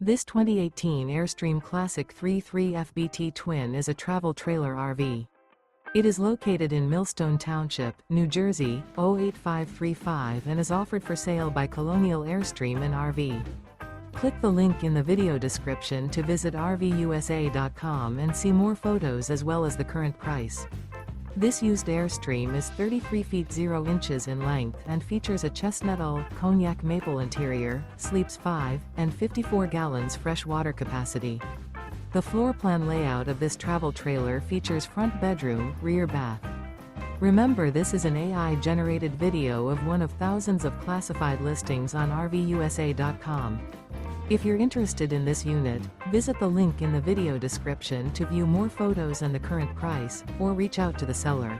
This 2018 Airstream Classic 3.3 FBT Twin is a travel trailer RV. It is located in Millstone Township, New Jersey, 08535 and is offered for sale by Colonial Airstream RV. Click the link in the video description to visit RVUSA.com and see more photos as well as the current price. This used Airstream is 33 feet 0 inches in length and features a Chestnut UL, Cognac Maple interior, sleeps 5, and 54 gallons fresh water capacity. The floor plan layout of this travel trailer features front bedroom, rear bath. Remember, this is an AI-generated video of one of thousands of classified listings on RVUSA.com. If you're interested in this unit, visit the link in the video description to view more photos and the current price, or reach out to the seller.